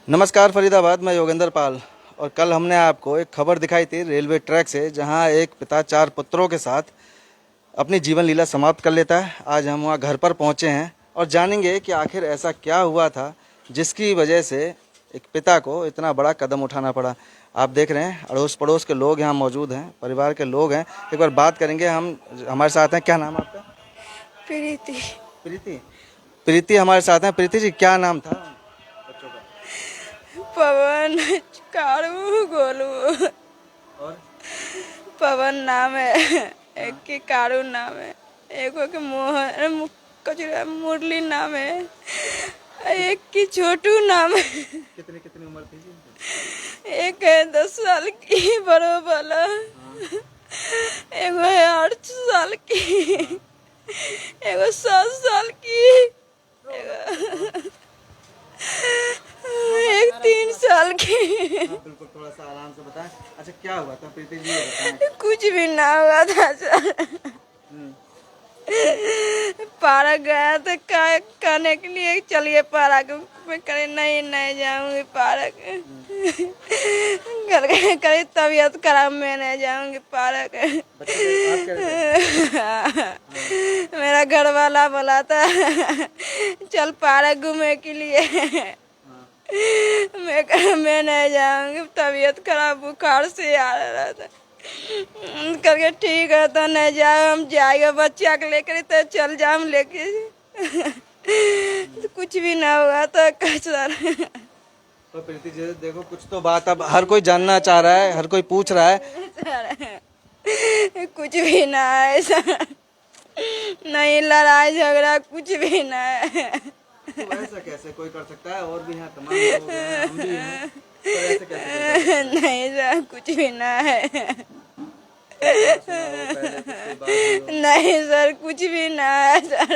नमस्कार फरीदाबाद, मैं योगेंद्र पाल। और कल हमने आपको एक खबर दिखाई थी रेलवे ट्रैक से, जहां एक पिता 4 पुत्रों के साथ अपनी जीवन लीला समाप्त कर लेता है। आज हम वहां घर पर पहुंचे हैं और जानेंगे कि आखिर ऐसा क्या हुआ था जिसकी वजह से एक पिता को इतना बड़ा कदम उठाना पड़ा। आप देख रहे हैं अड़ोस पड़ोस के लोग यहाँ मौजूद हैं, परिवार के लोग हैं। एक बार बात करेंगे हम। हमारे साथ हैं, क्या नाम है आपका? प्रीति। प्रीति। प्रीति हमारे साथ हैं। प्रीति जी, क्या नाम था बच्चों का? पवन, कारू, गोलू। और पवन नाम है, एक की कारू नाम है, एक के मोहन कचरा मुरली नाम है, एक की छोटू नाम है। कितनी कितनी उम्र थी जी इनकी? एक है 10 साल की बड़ो वाला, एक है 8 साल की, एक 7 साल की, एक 3 साल की। हाँ, बिल्कुल, थोड़ा सा आराम से बताएं। अच्छा, क्या हुआ था प्रीति जी, ये बताएं। कुछ भी ना हुआ था सर। हम्म, पार्क गया तो कहने के लिए चलिए पार्क में, करे नहीं नहीं जाऊंगी पार्क। घर गए करे तबीयत खराब, मैं नहीं जाऊंगी पार्क। बच्चे आप कह रहे थे? मेरा घर वाला बोला था चल पार्क घूमने के लिए। हाँ, मैं नहीं जाऊंगी, तबीयत खराब, बुखार से आ रहा था। करके ठीक है तो नहीं जाओ, हम जाएगा बच्चा के लेकर तो चल जाओ हम लेके। तो कुछ भी ना हुआ तो कैसा। तो प्रीति जी देखो, कुछ तो बात अब हर कोई जानना चाह रहा है, हर कोई पूछ रहा है। कुछ भी ना है ऐसा, नहीं लड़ाई झगड़ा कुछ भी ना है। तो ऐसा कैसे कोई कर सकता है? और भी यहाँ तमाम लोग हैं, हम भी हैं, तो ऐसे कैसे नहीं सर, कुछ भी ना है। सुना हो पहले कुछ कोई बात हुई हो? नहीं सर, कुछ भी ना है सर।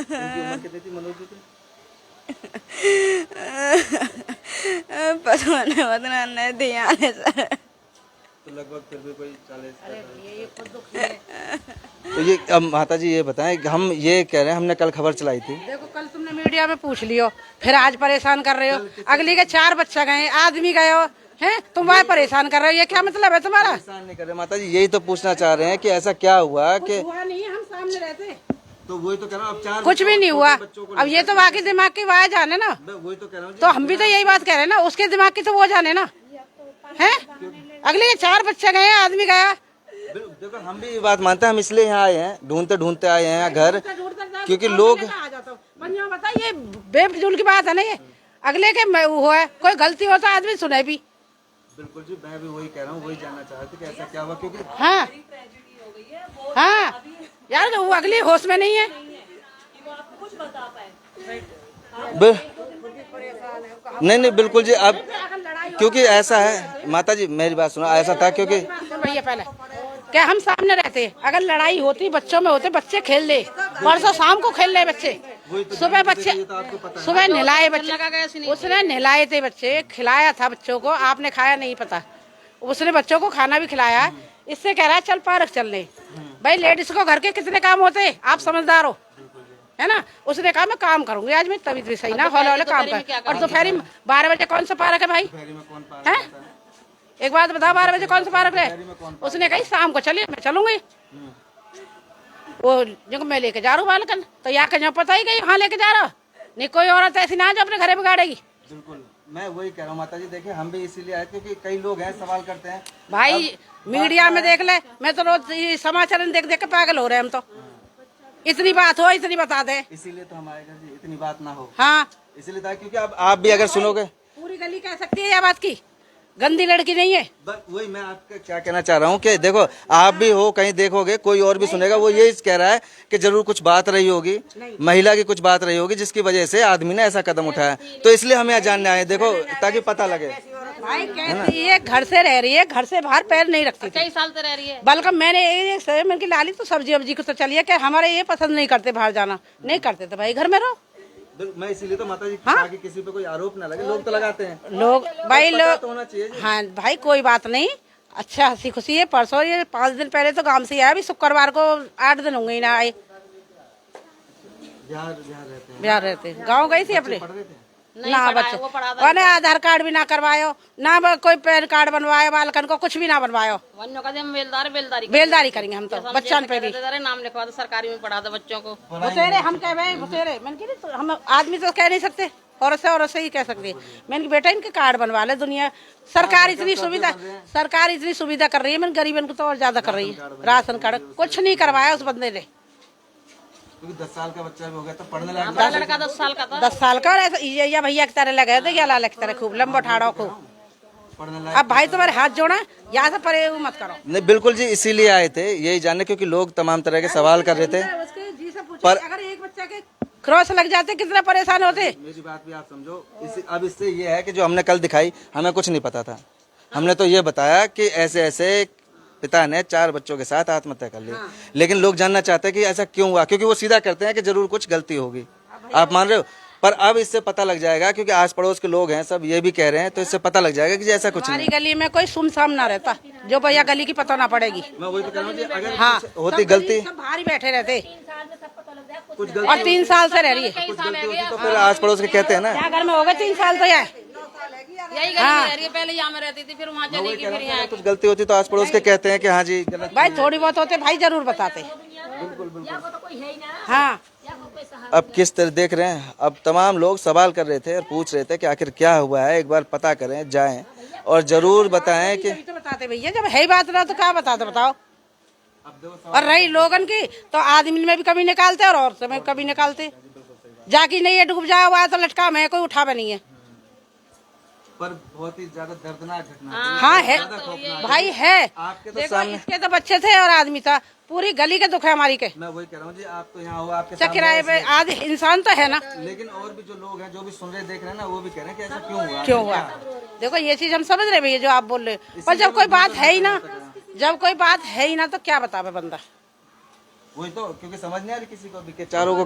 इनकी उम्र कितनी थी मनोज जी की? पता नहीं, उतना नहीं ध्यान है सर। तो लगभग फिर भी कोई 40। तो ये अब माता जी ये बताएं, हम ये कह रहे हैं, हमने कल खबर चलाई थी। देखो कल तुमने मीडिया में पूछ लियो, फिर आज परेशान कर रहे हो। अगली के 4 बच्चे गए, आदमी गए हो, हैं तुम वह परेशान कर रहे हो, ये क्या मतलब है तुम्हारा? परेशान नहीं कर रहे माता जी, यही तो पूछना चाह रहे हैं कि ऐसा क्या हुआ कि हुआ नहीं, हम सामने रहते, तो वही तो कह रहा हूँ, अब 4 कुछ भी नहीं हुआ। अब ये तो बाकी दिमाग की वाह जाने ना, वही तो कह रहा हूँ तो हम भी तो यही बात कह रहे हैं ना, उसके दिमाग की तो वो जाने ना, है। अगले के 4 बच्चे गए, आदमी गया। देखो, हम भी ये बात मानते हैं, हम इसलिए यहाँ आए हैं, ढूंढते ढूंढते आए हैं घर, क्योंकि लोग बता ये बेफजूल की बात है ना, ये अगले के हुआ है, कोई गलती हो तो आदमी सुने भी। बिल्कुल जी, मैं भी वही कह रहा हूँ, वही जानना चाह रहा था कि ऐसा क्या हुआ, क्योंकि हाँ हाँ यार, वो अगली होश में नहीं है। नहीं नहीं, बिल्कुल जी। अब क्योंकि ऐसा है माता जी, मेरी बात सुनो, ऐसा था क्योंकि भैया पहले क्या हम सामने रहते, अगर लड़ाई होती बच्चों में होते, बच्चे खेल ले, परसों शाम को खेल रहे बच्चे, सुबह बच्चे सुबह नहलाए बच्चे, उसने नहलाए थे बच्चे, खिलाया था बच्चों को, आपने खाया नहीं पता, उसने बच्चों को खाना भी खिलाया। इससे कह रहा है चल पार्क चल ले। भाई लेडीज को घर के कितने काम होते, आप समझदार हो, है ना। उसने कहा मैं काम करूंगी आज, मैं तबीयत भी सही ना, हौले हौले काम कर। और दोपहर 12 बजे कौन सा पार्क है भाई, है? एक बात बताओ, 12 बजे कौन सा पार्क है? उसने कही शाम को चलिए, मैं चलूंगी। वो जो मैं लेके जा रहा हूँ बालकन, तो यहाँ कहीं पता ही गई हाँ लेके जा रहा, नहीं कोई औरत ऐसी ना जो अपने घरे बिगाड़ेगी। बिल्कुल, मैं वही कह रहा हूँ माता जी। देखिए, हम भी इसीलिए आए क्योंकि कई लोग हैं, सवाल करते हैं भाई मीडिया में देख ले, मैं तो रोज समाचार देख देख के पागल हो रहे हम तो। इतनी बात हो, इतनी बता दे, इसीलिए तो हमारे घर जी इतनी बात ना हो। हाँ इसीलिए था क्योंकि अब आप भी अगर सुनोगे, पूरी गली कह सकती है यह बात की गंदी लड़की नहीं है। वही मैं आपको क्या कहना चाह रहा हूँ कि देखो, आप भी हो, कहीं देखोगे कोई और भी सुनेगा, वो यही कह रहा है कि जरूर कुछ बात रही होगी, महिला की कुछ बात रही होगी जिसकी वजह से आदमी ने ऐसा कदम उठाया। तो इसलिए हम यहाँ जानने आए, देखो, ताकि पता लगे। भाई कहती है घर से रह रही है, घर से बाहर पैर नहीं रखती, कई साल से रह रही है। बल्कि मैंने की लाली तो सब्जी वब्जी को तो चलिए कि हमारे ये पसंद नहीं करते, बाहर जाना नहीं करते, तो भाई घर में रहो। मैं इसीलिए तो माता जी, हाँ? ताकि किसी पे कोई आरोप ना लगे, लोग तो लगाते हैं, लोग भाई लोग तो होना चाहिए जी। हाँ भाई कोई बात नहीं, अच्छा हंसी खुशी है। परसों ये 5 दिन पहले तो गांव से आया, अभी शुक्रवार को 8 दिन होंगे ना आए। बिहार रहते गाँव गई थी अपने ना बच्चे और ना आधार कार्ड भी ना करवायो ना कोई पैन कार्ड बनवायो बालकन को कुछ भी ना बनवायो बेलदारी करेंगे हम तो बच्चन पे भी नाम लिखवा दो सरकारी में पढ़ा दो बच्चों को बसेरे हम कह रहे बसेरे मैंने हम आदमी तो कह नहीं सकते औरत से ही कह सकते मैंने बेटा इनके कार्ड बनवा ले दुनिया सरकार इतनी सुविधा कर रही है मैंने गरीबन को तो और ज्यादा कर रही है राशन कार्ड कुछ नहीं करवाया उस बंदे ने 10 साल का बच्चा भी हो गया तो पढ़ने लायक बड़ा लड़का 10 साल का था 10 साल का और ये भैया की तरह लगे थे या लाल की तरह खूब लंबा ठाड़ो खूब पढ़ने लायक। अब भाई तुम्हारे हाथ जोड़ा यहाँ से परे मत करो नहीं बिल्कुल जी, इसीलिए आए थे यही जानने, क्योंकि लोग तमाम तरह के सवाल कर रहे थे। पर अगर एक बच्चा के क्रॉस लग जाते कितना परेशान होते। मेरी बात भी आप समझो। अब इससे ये है कि जो हमने कल दिखाई हमें कुछ नहीं पता था, हमने तो ये बताया कि ऐसे ऐसे पिता ने 4 बच्चों के साथ आत्महत्या कर ली। लेकिन लोग जानना चाहते हैं कि ऐसा क्यों हुआ, क्योंकि वो सीधा करते हैं कि जरूर कुछ गलती होगी। आप मान रहे हो, पर अब इससे पता लग जाएगा, क्योंकि आस पड़ोस के लोग हैं सब ये भी कह रहे हैं, तो इससे पता लग जाएगा कि ऐसा कुछ नहीं। गली में कोई सुमसाम ना रहता जो भैया गली की पता ना पड़ेगी। मैं वही तो कह रहा हूं, अगर हाँ होती गलती, भारी बैठे रहते कुछ और गलती 3 साल से रह रही है। कुछ गलती होती तो फिर आस पड़ोस के कहते हैं ना। क्या घर में हो गए 3 साल तो यार यही गली में रह रही है, पहले यहाँ में रहती थी फिर वहाँ चली गई फिर यहाँ। कुछ गलती होती तो आस पड़ोस के कहते हैं कि हाँ जी गलत। भाई थोड़ी बहुत होते भाई जरूर बताते। हाँ अब किस तरह देख रहे हैं, अब तमाम लोग सवाल कर रहे थे और पूछ रहे थे कि आखिर क्या हुआ है, एक बार पता करें, जाएं और जरूर बताएं कि तो बताते भैया, जब है बात ना तो क्या बताते बताओ। और रही लोगन की तो आदमी में भी कभी निकालते और औरत में कभी निकालते। जाकी नहीं है डूब जाए हुआ तो लटका में कोई उठा नहीं है। पर बहुत ही ज्यादा दर्दनाक घटना। हाँ है भाई है। आपके तो देखो इसके तो बच्चे थे और आदमी था, पूरी गली के दुख है हमारी के। मैं वही कह रहा हूँ जी, आप तो यहाँ हो, आपके क्या किराए पे आज इंसान तो है ना। लेकिन और भी जो लोग हैं जो भी सुन रहे देख रहे हैं ना, वो भी कह रहे हैं कि ऐसा क्यों हुआ। देखो ये चीज हम समझ रहे भैया जो आप बोल रहे, पर जब कोई बात है ही ना, जब कोई बात है ही ना तो क्या बतावे बंदा। वही तो, क्योंकि समझ नहीं आ रही किसी को भी कि चारों को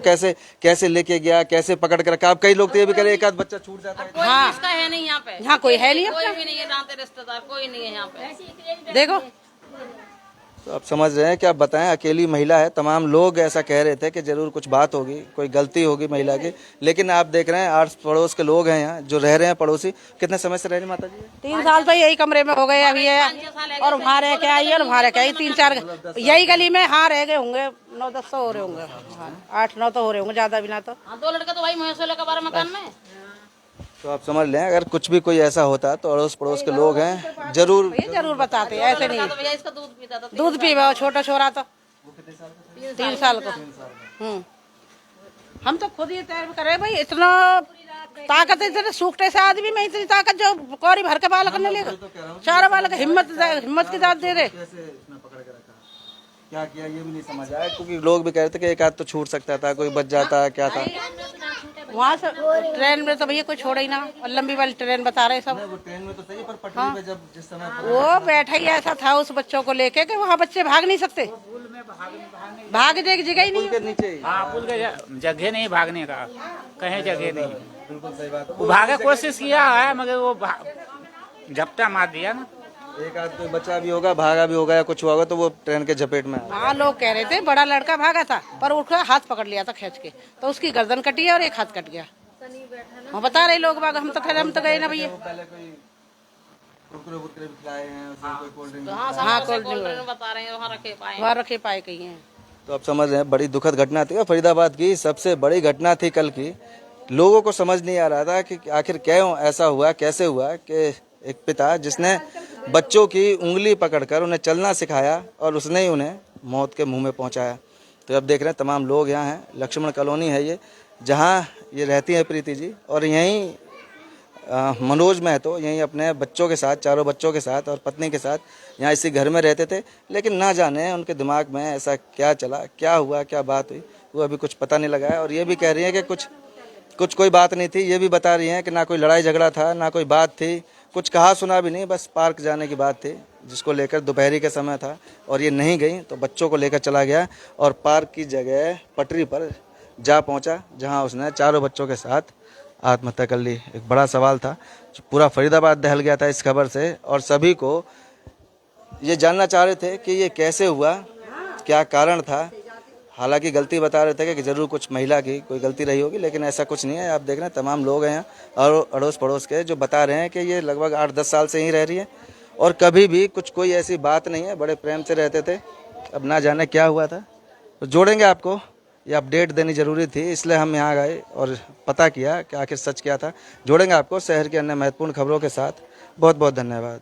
कैसे लेके गया, कैसे पकड़ कर रखा। अब कई लोग तो ये भी कह रहे एक आध बच्चा छूट जाता है। हाँ इसका है नहीं यहाँ पे, यहाँ कोई है नहीं, कोई भी नहीं है, नाते रिश्तेदार कोई नहीं है यहाँ पे। देखो तो आप समझ रहे हैं कि आप बताएं, अकेली महिला है, तमाम लोग ऐसा कह रहे थे कि जरूर कुछ बात होगी, कोई गलती होगी महिला की। लेकिन आप देख रहे हैं आस पड़ोस के लोग हैं यहाँ जो रह रहे हैं, पड़ोसी। कितने समय से रह रहे हैं माता जी? 3 साल तो यही कमरे में हो गए अभी है, और वहाँ रह के आई और वहाँ रह के आई 3-4 यही गली में। हाँ रह गए होंगे 9-10 तो हो रहे होंगे, 8-9 तो हो रहे होंगे, ज्यादा भी ना तो। 2 लड़के तो भाई महेश्वर का 12 मकान में। तो आप समझ लें, अगर कुछ भी कोई ऐसा होता तो अड़ोस पड़ोस के लोग हैं जरूर बताते, ऐसे नहीं। भैया इसका दूध पीता था, दूध पीवा छोटा छोरा तो 3 साल का। हम तो खुद ही तैयार कर रहे भाई, इतना ताकत इतने सूखते से आदमी में इतनी ताकत जो कौरी भर के बालक ने लेगा, 4 बालक हिम्मत की दाद दे दे। क्या किया ये भी नहीं समझ आया, क्योंकि लोग भी कह रहे थे कि एक आध तो छूट सकता था, कोई बच जाता, क्या था। वहाँ से ट्रेन में तो भैया कोई छोड़ा ही ना, और लंबी वाली ट्रेन बता रहे सब। वो ट्रेन में तो सही, पर पटरी पे जब जिस समय वो बैठा ही ऐसा था उस बच्चों को लेके कि वहाँ बच्चे भाग नहीं सकते, भाग देख जगह ही नहीं। नीचे हाँ पुल के जगह नहीं भागने का, कहीं जगह नहीं। बिल्कुल सही बात। वो भागे कोशिश किया है मगर वो झपटा मार दिया ना। एक आध कोई बच्चा भी होगा, भागा भी होगा या कुछ हुआ होगा तो वो ट्रेन के झपेट में। हाँ लोग कह रहे थे बड़ा लड़का भागा था, पर उसका हाथ पकड़ लिया था खींच के, तो उसकी गर्दन कटी है और एक हाथ कट गया। वो बता रहे लोग बाग, हम तो गए ना भैया। पहले कोई कुरकुरे भी खिलाए हैं, कोई कोल्ड ड्रिंक। हाँ कोल्ड ड्रिंक बता रहे हैं वहाँ रखे पाए कहीं हैं। तो आप समझ रहे हैं, बड़ी दुखद घटना थी फरीदाबाद की, सबसे बड़ी घटना थी कल की। लोगों को समझ नहीं आ रहा था कि आखिर क्यों ऐसा हुआ, कैसे हुआ कि एक पिता जिसने बच्चों की उंगली पकड़कर उन्हें चलना सिखाया और उसने ही उन्हें मौत के मुंह में पहुंचाया। तो अब देख रहे हैं तमाम लोग यहाँ हैं, लक्ष्मण कॉलोनी है ये, जहाँ ये रहती हैं प्रीति जी, और यहीं मनोज महतो यहीं अपने बच्चों के साथ, 4 बच्चों के साथ और पत्नी के साथ यहाँ इसी घर में रहते थे। लेकिन ना जाने उनके दिमाग में ऐसा क्या चला, क्या हुआ, क्या बात हुई, वो अभी कुछ पता नहीं लगा है। और ये भी कह रही है कि कुछ कोई बात नहीं थी। ये भी बता रही हैं कि ना कोई लड़ाई झगड़ा था, ना कोई बात थी, कुछ कहा सुना भी नहीं, बस पार्क जाने की बात थी जिसको लेकर दोपहरी का समय था और ये नहीं गई तो बच्चों को लेकर चला गया और पार्क की जगह पटरी पर जा पहुंचा, जहां उसने 4 बच्चों के साथ आत्महत्या कर ली। एक बड़ा सवाल था, पूरा फरीदाबाद दहल गया था इस खबर से और सभी को ये जानना चाह रहे थे कि ये कैसे हुआ, क्या कारण था। हालांकि गलती बता रहे थे कि ज़रूर कुछ महिला की कोई गलती रही होगी, लेकिन ऐसा कुछ नहीं है। आप देख रहे हैं तमाम लोग हैं यहाँ और अड़ोस पड़ोस के जो बता रहे हैं कि ये लगभग 8-10 साल से ही रह रही है और कभी भी कुछ कोई ऐसी बात नहीं है, बड़े प्रेम से रहते थे। अब ना जाने क्या हुआ था, तो जोड़ेंगे आपको, ये अपडेट देनी ज़रूरी थी, इसलिए हम यहाँ गए और पता किया कि आखिर सच क्या था। जोड़ेंगे आपको शहर की अन्य महत्वपूर्ण खबरों के साथ। बहुत बहुत धन्यवाद।